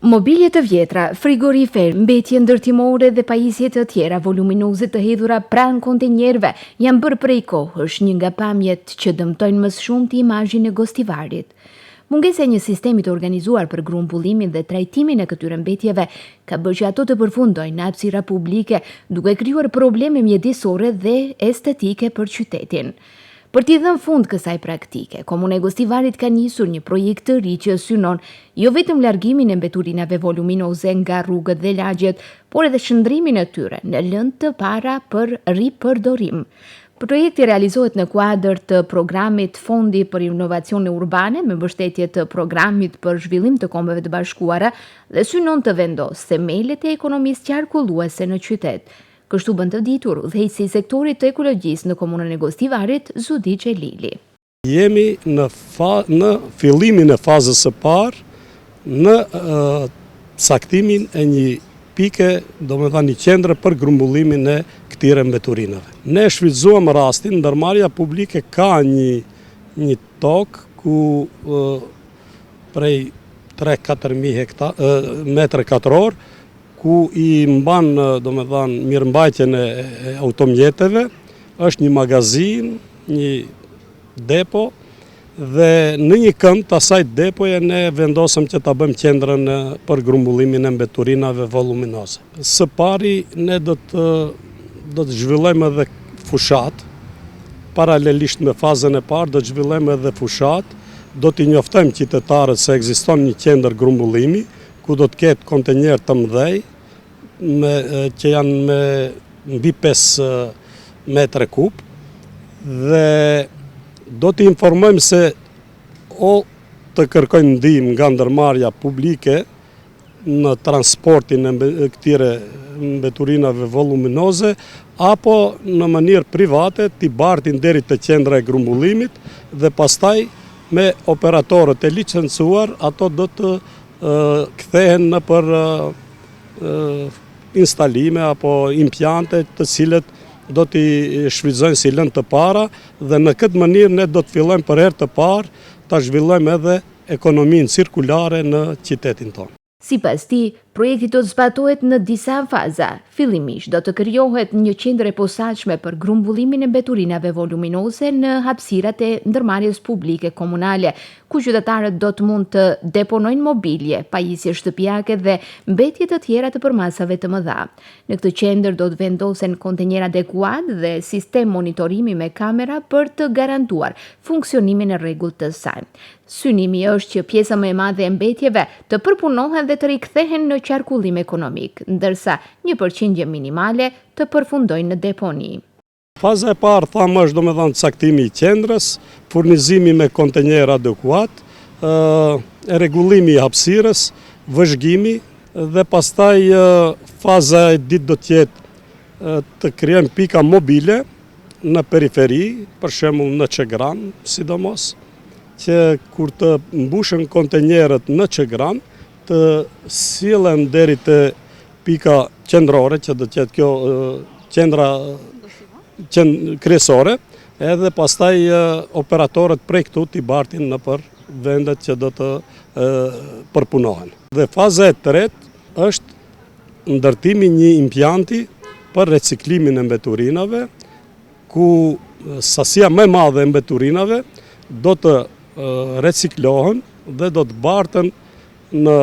Mobilje të vjetra, frigorifer, mbetje ndërtimore dhe pajisje të tjera voluminoze të hedhura pranë kontenjerëve janë bërë prej kohësh një nga pamjet që dëmtojnë më shumë të imazhin e Gostivarit. Mungesa e një sistemi të organizuar për grumbullimin dhe trajtimin e këtyre mbetjeve ka bërë që ato të përfundojnë në hapësira publike, duke krijuar probleme mjedisore dhe estetike për qytetin. Për t'i dhënë fund kësaj praktike, Komuna e Gostivarit ka nisur një projekt të ri që synon jo vetëm largimin e mbeturinave voluminoze nga rrugët dhe lagjet, por edhe shndrimin e tyre në lëndë të para për ripërdorim. Projekti realizohet në kuadër të programit Fondi për Inovacione Urbane me mbështetje të programit për zhvillim të Kombeve të Bashkuara dhe synon të vendosë themelet e ekonomisë qarkulluese në qytet. Kështu bën të ditur udhëheqësi i sektorit të ekologjisë në Komunën e Gostivarit, Zudi Xhelili. Jemi në fillimin e fazës së parë në saktimin e një pike, domethënë një qendre për grumbullimin e këtyre mbeturinave. Ne shfrytzuam rastin, ndërmarrja publike ka një tokë ku prej 3-4.000 metra katror, ku i mban domethënë mirëmbajtjen e automjeteve, është një magazin, një depo, dhe në një kënd të asaj depoje ne vendosëm që ta bëjmë qendrën për grumbullimin e mbeturinave voluminoze. Së pari ne do të zhvillojmë edhe fushat, paralelisht me fazën e parë do të zhvillojmë edhe fushat, do t'i njoftojmë qytetarët se ekziston një qendër grumbullimi, ku do të ketë kontenjer të mëdhej, që janë me mbi 5 metre kub, dhe do t'i informojmë se o të kërkojnë ndihmë nga ndërmarrja publike në transportin e këtyre mbeturinave voluminoze, apo në mënyrë private t'i bartin deri te qendra e grumbullimit dhe pastaj me operatorët e licencuar ato do të kthehen në për instalime apo impiante të cilët do t'i shfrytëzojnë si lëndë të para, dhe në këtë mënyrë ne do të fillojmë për herë të parë ta zhvillojmë edhe ekonominë cirkulare në qytetin tonë. Sipas tij, projekti do të zbatohet në disa faza. Fillimisht do të krijohet një qendër e posaçme për grumbullimin e mbeturinave voluminoze në hapësirat e ndërmarrjes publike komunale, ku qytetarët do të mund të deponojnë mobilje, pajisje shtëpiake dhe mbetje të tjera të përmasave të mëdha. Në këtë qendër do të vendosen kontenjer adekuat dhe sistem monitorimi me kamera për të garantuar funksionimin e rregullt të saj. Synimi është që pjesa më e madhe e mbetjeve të përpunohen dhe të rikthehen në qarkullim ekonomik, ndërsa një përqindje minimale të përfundojnë në deponi. Faza e parë thamë është domethënë caktimi i qendrës, furnizimi me kontenjer adekuat, rregullimi i hapësirës, vëzhgimi, dhe pastaj faza e dytë do të jetë të krijojmë pika mobile në periferi, për shembull në Çegran, sidomos, që kur të mbushen kontenjerët në Çegran, të sillen deri te pika qendrore, që do të jetë kjo qendra kryesore, edhe pastaj operatorët prej këtu t'i bartin në për vendet që do të përpunohen. Dhe faza e tretë është ndërtimi një impianti për reciklimin e mbeturinave, ku sasia më e madhe e mbeturinave do të reciklohen dhe do të barten në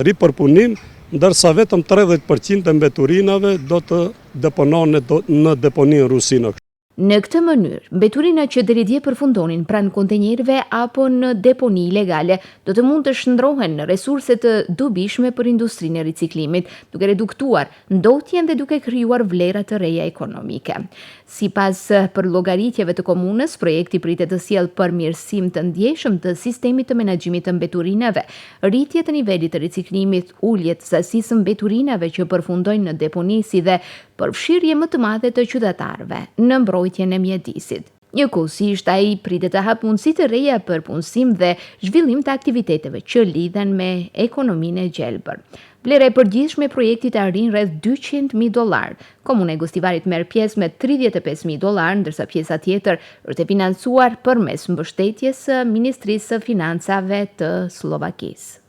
ripërpunim, ndërsa vetëm 30% e mbeturinave do të deponohen në deponinë rusine. Në këtë mënyrë, mbeturinat që deri dje përfundonin pranë kontenjerëve apo në deponi ilegale do të mund të shndrohen në resurse të dobishme për industrinë e riciklimit, duke reduktuar ndotjen dhe duke krijuar vlera të reja ekonomike. Sipas përllogaritjeve të komunës, projekti pritet të sjellë përmirësim të ndjeshëm të sistemit të menaxhimit të mbeturinave, rritje të nivelit të riciklimit, ulje të sasisë së mbeturinave që përfundojnë në deponi, si dhe përfshirje më të madhe të qytetarëve në mbrojtjen e mjedisit. Njëkohësisht ai pritet të hapë mundësi të reja për punësim dhe zhvillim të aktiviteteve që lidhen me ekonominë e gjelbër. Vlera e përgjithshme e projektit arrin rreth $200.000. Komuna e Gostivarit merr pjesë me $35.000, ndërsa pjesa tjetër është e financuar përmes mbështetjes së Ministrisë së Financave të Slovakisë.